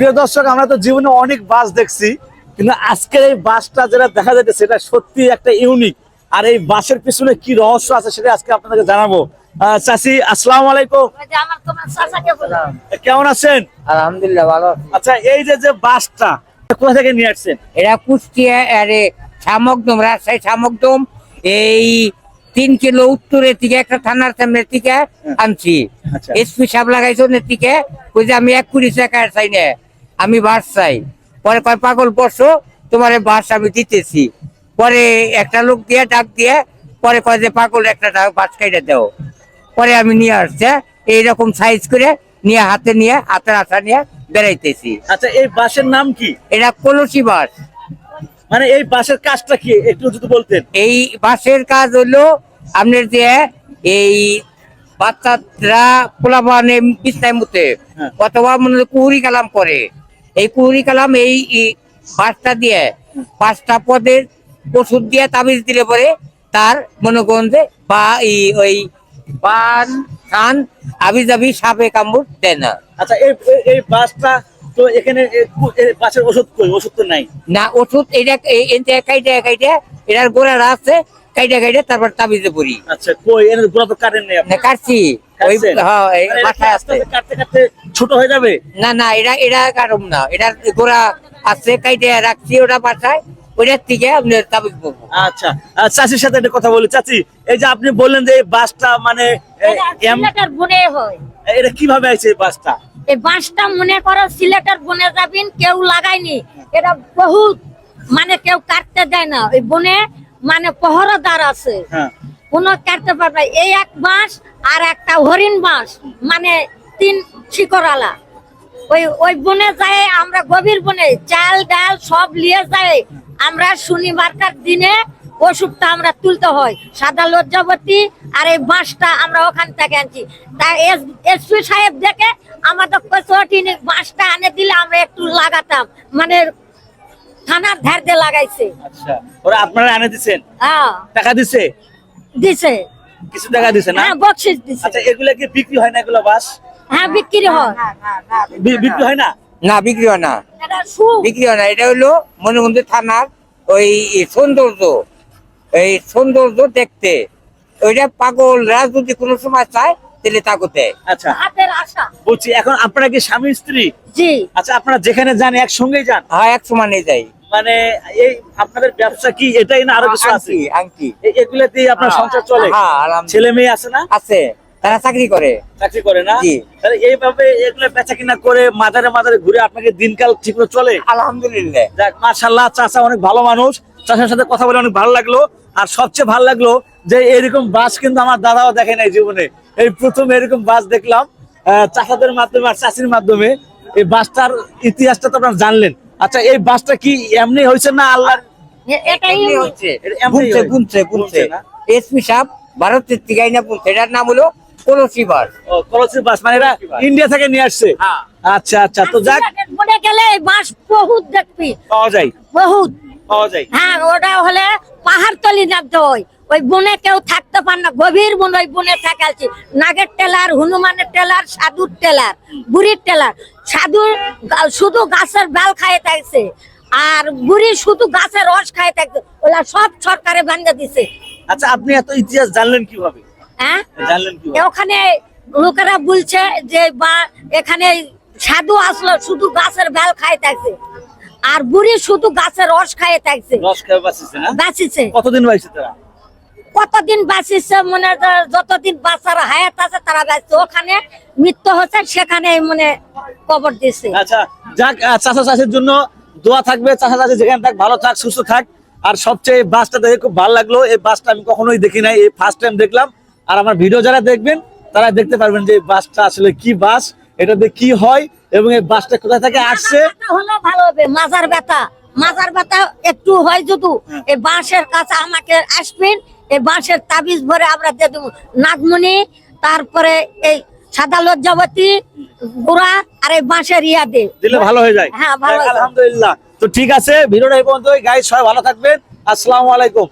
প্রিয় দর্শক, আমরা তো জীবনে অনেক বাস দেখছি, কিন্তু আজকের এই বাসটা যেটা দেখা যাচ্ছে সেটা সত্যি একটা ইউনিক। আর এই বাসের পিছনে কি রহস্য আছে সেটা আজকে আপনাদেরকে জানাবো। চাচি, আসসালামু আলাইকুম। কেমন আছেন? আলহামদুলিল্লাহ ভালো। আচ্ছা, এই যে যে বাসটা কোথা থেকে নিয়ে আসছেন? এরা কুষ্টিয়া আরে শামকদম, রাজশাহী শামকদম, এই 3 কিলো উত্তরের থেকে একটা থানার সামনের থেকে আনছি। আচ্ছা। এসপি সাহেব লাগাইছো থেকে ওই যে আমি 1 কোটি টাকা চাই না, আমি বাস চাই। পরে কয় পাগল বসো, তোমার বাস আমি দিতেছি। পরে একটা লোক দিয়ে ডাক দিয়ে পরে কয় যে পাগল একটা বাস কাইটা দাও। পরে আমি নিয়ে আসছে এইরকম সাইজ করে নিয়ে হাতের আশা নিয়ে বেড়াইতেছি। আচ্ছা, এই বাসের নাম কি? এটা কলসি বাস। মানে এই বাসের কাজটা কি একটু যদি বলতেন। এই বাসের কাজ হলো আপনার যে এই বাচ্চারা পোলাপানে বিছনায় মুতে হ্যাঁ। অথবা মনে হয় কুহুরি কালাম করে, এই কুহুরি কালাম এই বাসটা দিয়ে 5টা পদের ওষুধ দিয়ে তাবিজ দিলে পরে তার মনোগন্ধে বা ওই পান খান আবি যাবি সাপে কামড় দেয় না। আচ্ছা, এই এই বাসটা তো এখানে বাসের ওষুধ কই? ওষুধ তো নাই। না, ওষুধ এইটা কাইটা এটার গোড়াটা আছে, কাইটা তারপর তাবিজে পড়ি। আচ্ছা, কই এর গোড়া তো কাটেন নাই আপনি? না, কাটছি। ওই কাটছেন? হ্যাঁ, এই মানে এটা বাসায় আস্তে আছে। আস্তে কাটতে কাটতে ছোট হয়ে যাবে? না, এটা কাটম না, এটার গোড়া আছে, কাইটা রাখছি ওটা বাসায়, ওইটার থেকে আপনি তাবিজ পড়বো। আচ্ছা, চাচির সাথে একটা কথা বলি। চাচি, এই যে আপনি বললেন যে এই বাসটা মানে সিলেটের বনে হয়। এটা কিভাবে আছে এই বাসটা? এই বাঁশটা মনে করো সিলেটের বনে যাবেন, কেউ লাগায়নি। এটা বহুত মানে কেউ কাটতে দেয় না, ওই বনে মানে পহরাদার আছে, হ্যাঁ। কোনো কাটতে পারবে। এই এক বাঁশ আর একটা হরিণ বাঁশ, মানে 3 শিকড়ালা। ওই বনে যায়, আমরা গভীর বনে চাল ডাল সব নিয়ে যাই। আমরা শনিবারকার দিনে ওষুধটা আমরা তুলতে হয়, সাদা লজ্জাবতী আর এই বাঁশটা আমরা ওখান থেকে আনছি। তাই এসপি সাহেব দেখে আমাদের কচুয়াটিনি বাঁশটা আনে দিলে আমরা একটু লাগাতাম, মানে থানার ধার দিয়ে লাগাইছে। আচ্ছা, ওরা আপনারা এনে দিছেন? হ্যাঁ, টাকা দিছে? দিছে। কিছু টাকা দিছে না? হ্যাঁ, বকশিস দিছে। আচ্ছা, এগুলা কি বিক্রি হয় না? এগুলো বাস হ্যাঁ, বিক্রি হয়। বিক্রি হয় না? না, বিক্রি হয় না, এটা সুখ। বিক্রি হয় না। এটা হলো মনোমন্দির থানার ওই সৌন্দর্য, এই সৌন্দর্য দেখতে। ওইটা পাগলরা যদি কোনো সময় চায় তাহলে তাকে দেয়। আচ্ছা, হাতের আশা। বলছি, এখন আপনারা কি স্বামী স্ত্রী? জি। আচ্ছা, আপনারা যেখানে যান একসঙ্গেই যান? হ্যাঁ, 1 সমানে যাই। মানে এই আপনাদের ব্যবসা কি এটাই না আরো কিছু আছে? আংটি এগুলা দিয়ে আপনার সংসার চলে? হ্যাঁ, আলহামদুলিল্লাহ। ছেলে মেয়ে আছে না? আছে, তারা চাকরি করে। চাকরি করে না? জি। তাহলে এইভাবে এগুলো বেচা কিনা করে মাজারে মাজারে ঘুরে আপনাকে দিনকাল ঠিক মতো চলে? আলহামদুলিল্লাহ। যাক, মাশাআল্লাহ, চাচা অনেক ভালো মানুষ। চাচার সাথে কথা বলে অনেক ভালো লাগলো। আর সবচেয়ে ভালো লাগলো যে এরকম বাস কিন্তু আমার দাদাও দেখে নাই জীবনে, এই প্রথম এরকম বাস দেখলাম চাচাদের মাধ্যমে আর চাচির মাধ্যমে। এই বাসটার ইতিহাসটা তো আপনারা জানলেন। আচ্ছা, এই বাসটা কি এমনি হয়েছে না আল্লাহ? এটাই এমনি হচ্ছে, এমনি বুনছে বুনছে না? এসপি সাহেব ভারতের থেকে আইনা বুনছে। এটার নাম হলো কলসি বাস। ও, কলসির বাস, মানে এরা ইন্ডিয়া থেকে নিয়ে আসছে? হ্যাঁ। আচ্ছা আচ্ছা, তো যাক, সিলেটের বনে গেলে এই বাঁশ বহুত দেখবি, পাওয়া যায়, বহুত। পাওয়া যায়। হ্যাঁ, ওটা হলে পাহাড় তলি নামতে হয়। ওই বনে কেউ থাকতে পার না, গভীর বন। ওই বনে থাকাছি নাগের টেলার, হনুমানের টেলার, সাধুর টেলার, বুড়ির টেলার। সাধু শুধু গাছের বেল খাইয়ে থাকছে, আর বুড়ি শুধু গাছের রস খাইয়ে থাকছে। ওরা সব সরকারে বান্ধা দিছে। আচ্ছা, আপনি এত ইতিহাস জানলেন কিভাবে? হ্যাঁ, জানলেন কিভাবে? ওখানে লোকেরা বলছে যে বা এখানে সাধু আসলো, শুধু গাছের বেল খাইয়ে থাকছে, আর বুড়ি শুধু গাছের রস খাইয়ে থাকছে। রস খেয়ে বাঁচিছে না? বাঁচিছে। কতদিন বাঁচছে তারা? কতদিন বাঁচিছে মানে যতদিন বাঁচার হায়াত আছে তারা বাঁচছে। ওখানে মৃত্যু হচ্ছে, সেখানে মানে কবর দিছে। আচ্ছা, যাক, চাচা চাচির জন্য দোয়া থাকবে। চাচা চাচি যেখানে থাক, ভালো থাক, সুস্থ থাক। আর সবচেয়ে এই বাসটা দেখে খুব ভালো লাগলো। এই বাসটা আমি কখনোই দেখি নাই, এই ফার্স্ট টাইম দেখলাম। আর আমার ভিডিও যারা দেখবেন তারা দেখতে পারবেন যে এই বাসটা আসলে কি বাস, এটাতে কি হয় এবং এই বাসটা কোথায় থেকে আসছে। হলো ভালো হবে। মাজার ব্যথা একটু হয় যদি এই বাঁশের কাছে আমাকে আসবেন, এই বাঁশের তাবিজ ভরে আমরা দিয়ে দেবো। নাগমণি, তারপরে এই সাদা লজ্জাবতী গুড়া আর এই বাঁশের ইয়া দিলে ভালো হয়ে যায়। হ্যাঁ, ভালো হয়ে যায়। আলহামদুলিল্লাহ। তো ঠিক আছে, ভিডিওটা এই পর্যন্ত। গাইস, সবাই ভালো থাকবেন। আসসালামু আলাইকুম।